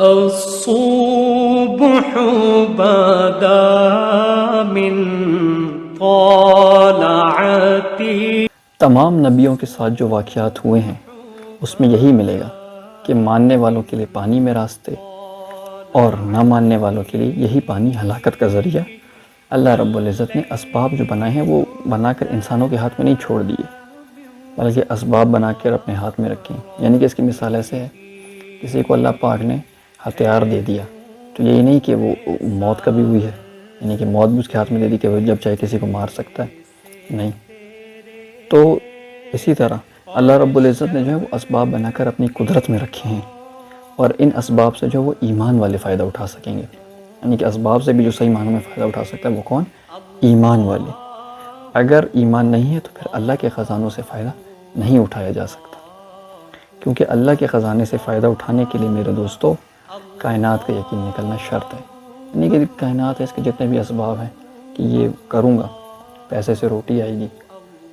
الصبح بدا من طلعتی۔ تمام نبیوں کے ساتھ جو واقعات ہوئے ہیں اس میں یہی ملے گا کہ ماننے والوں کے لیے پانی میں راستے اور نہ ماننے والوں کے لیے یہی پانی ہلاکت کا ذریعہ۔ اللہ رب العزت نے اسباب جو بنائے ہیں وہ بنا کر انسانوں کے ہاتھ میں نہیں چھوڑ دیے، بلکہ اسباب بنا کر اپنے ہاتھ میں رکھیں۔ یعنی کہ اس کی مثال ایسے ہے، کسی کو اللہ پاک نے ہتھیار دے دیا تو یہی نہیں کہ وہ موت کبھی ہوئی ہے، یعنی کہ موت بھی اس کے ہاتھ میں دے دی کہ وہ جب چاہے کسی کو مار سکتا ہے، نہیں۔ تو اسی طرح اللہ رب العزت نے جو ہے وہ اسباب بنا کر اپنی قدرت میں رکھے ہیں، اور ان اسباب سے جو وہ ایمان والے فائدہ اٹھا سکیں گے۔ یعنی کہ اسباب سے بھی جو صحیح معنوں میں فائدہ اٹھا سکتا ہے وہ کون؟ ایمان والے۔ اگر ایمان نہیں ہے تو پھر اللہ کے خزانوں سے فائدہ نہیں اٹھایا جا سکتا، کیونکہ اللہ کے خزانے سے فائدہ اٹھانے کے لیے میرے دوستو کائنات کا یقین نکلنا شرط ہے۔ یعنی کہ کائنات ہے، اس کے جتنے بھی اسباب ہیں کہ یہ کروں گا پیسے سے روٹی آئے گی،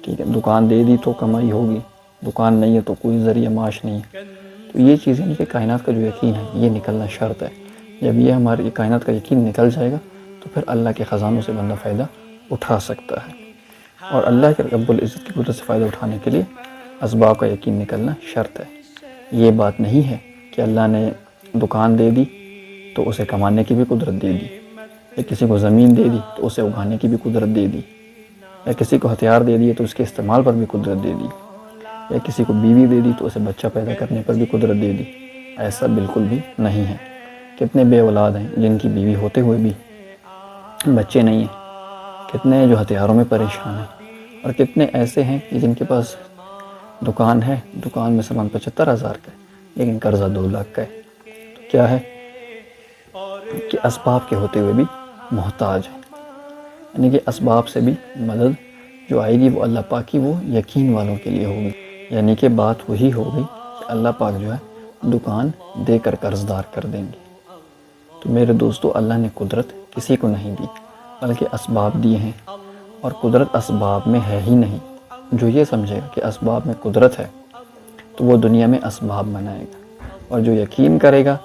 ٹھیک ہے، دکان دے دی تو کمائی ہوگی، دکان نہیں ہے تو کوئی ذریعہ معاش نہیں ہے، تو یہ چیزیں نہیں کہ کائنات کا جو یقین ہے یہ نکلنا شرط ہے۔ جب یہ ہماری کائنات کا یقین نکل جائے گا تو پھر اللہ کے خزانوں سے بندہ فائدہ اٹھا سکتا ہے، اور اللہ کے رب العزت کی قدرت سے فائدہ اٹھانے کے لیے اسباب کا یقین نکلنا شرط ہے۔ یہ بات نہیں ہے کہ اللہ نے دکان دے دی تو اسے کمانے کی بھی قدرت دے دی، یا کسی کو زمین دے دی تو اسے اگانے کی بھی قدرت دے دی، یا کسی کو ہتھیار دے دیے تو اس کے استعمال پر بھی قدرت دے دی، یا کسی کو بیوی دے دی تو اسے بچہ پیدا کرنے پر بھی قدرت دے دی۔ ایسا بالکل بھی نہیں ہے۔ کتنے بے اولاد ہیں جن کی بیوی ہوتے ہوئے بھی بچے نہیں ہیں، کتنے جو ہتھیاروں میں پریشان ہیں، اور کتنے ایسے ہیں کہ جن کے پاس دکان ہے، دکان میں سامان 75,000 کا ہے لیکن قرضہ 2 لاکھ کا ہے۔ تو کیا ہے کہ اسباب کے ہوتے ہوئے بھی محتاج ہیں۔ یعنی کہ اسباب سے بھی مدد جو آئے گی وہ اللہ پاک کی وہ یقین والوں کے لیے ہوگی۔ یعنی کہ بات وہی ہوگی کہ اللہ پاک جو ہے دکان دے کر قرض دار کر دیں گے۔ تو میرے دوستو اللہ نے قدرت کسی کو نہیں دی بلکہ اسباب دیے ہیں، اور قدرت اسباب میں ہے ہی نہیں۔ جو یہ سمجھے گا کہ اسباب میں قدرت ہے تو وہ دنیا میں اسباب بنائے گا، اور جو یقین کرے گا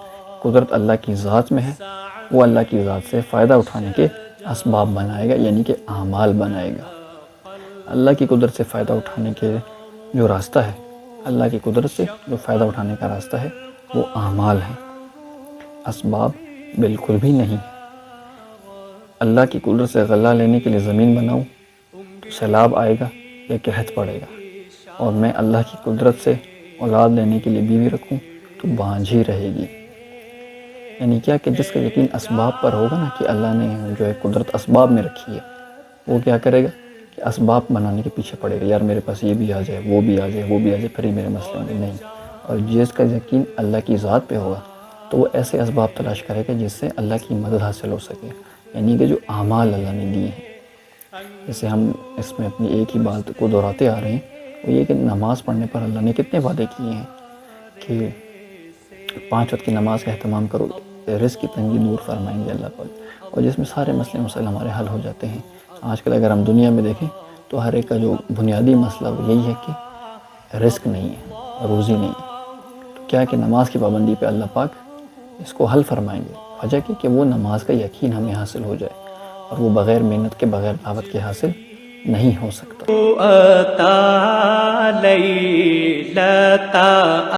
قدرت اللہ کی ذات میں ہے وہ اللہ کی ذات سے فائدہ اٹھانے کے اسباب بنائے گا، یعنی کہ اعمال بنائے گا۔ اللہ کی قدرت سے فائدہ اٹھانے کے جو راستہ ہے، اللہ کی قدرت سے جو فائدہ اٹھانے کا راستہ ہے وہ اعمال ہیں، اسباب بالکل بھی نہیں۔ اللہ کی قدرت سے غلہ لینے کے لیے زمین بناؤں تو سیلاب آئے گا یا قحط پڑے گا، اور میں اللہ کی قدرت سے اولاد لینے کے لیے بیوی رکھوں تو بانجھ ہی رہے گی۔ یعنی کیا کہ جس کا یقین اسباب پر ہوگا نا کہ اللہ نے جو ہے قدرت اسباب میں رکھی ہے، وہ کیا کرے گا کہ اسباب بنانے کے پیچھے پڑے گا، یار میرے پاس یہ بھی آ جائے، وہ بھی آ جائے، وہ بھی آ جائے، پھر ہی میرے مسئلے ہوں گے، نہیں۔ اور جس کا یقین اللہ کی ذات پہ ہوگا تو وہ ایسے اسباب تلاش کرے گا جس سے اللہ کی مدد حاصل ہو سکے، یعنی کہ جو اعمال اللہ نے دیے ہیں۔ جیسے ہم اس میں اپنی ایک ہی بات کو دہراتے آ رہے ہیں، وہ یہ کہ نماز پڑھنے پر اللہ نے کتنے وعدے کیے ہیں کہ 5 وقت کی نماز کا اہتمام کرو، رزق کی تنگی دور فرمائیں گے اللہ پاک، اور جس میں سارے مسئلے مسائل ہمارے حل ہو جاتے ہیں۔ آج کل اگر ہم دنیا میں دیکھیں تو ہر ایک کا جو بنیادی مسئلہ وہ یہی ہے کہ رزق نہیں ہے، روزی نہیں ہے۔ تو کیا کہ نماز کی پابندی پہ اللہ پاک اس کو حل فرمائیں گے، وجہ کہ وہ نماز کا یقین ہمیں حاصل ہو جائے، اور وہ بغیر محنت کے، بغیر دعوت کے حاصل نہیں ہو سکتا۔